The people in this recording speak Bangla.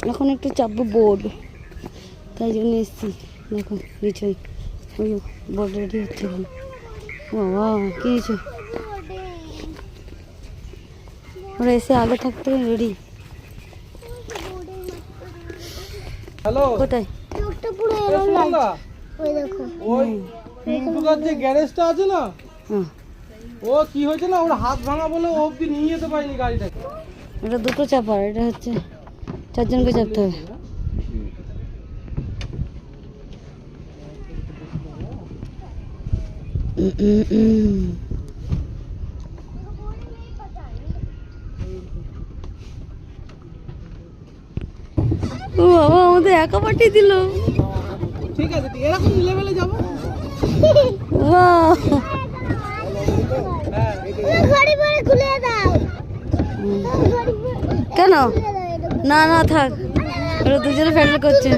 এখন একটু চাপবো বোর্ড, তাই জন্য এসছি। দেখো নিচই ওই বোর্ড রেডি হচ্ছে এখন। বাবা কি হয়েছে, ওরা এসে আগে থাকতে রেডি। হ্যালো কোথায়? ওই পিন্টুদার যে গ্যারেজটা আছে না, হ্যাঁ, ও কি হয়েছে না, ওর হাত ভাঙা বলে ও অব্দি নিয়ে যেতে পারিনি গাড়িটাকে। এটা দুটো চাপার, এটা হচ্ছে 4 জনকে চাপতে হবে। ও বাবা আমাদের একা পাঠিয়ে দিল। ঠিক আছে, এরকম লেভেলে যাবো। কেন? না না থাক, ওরা দুজনে প্যান্ডেল করছে।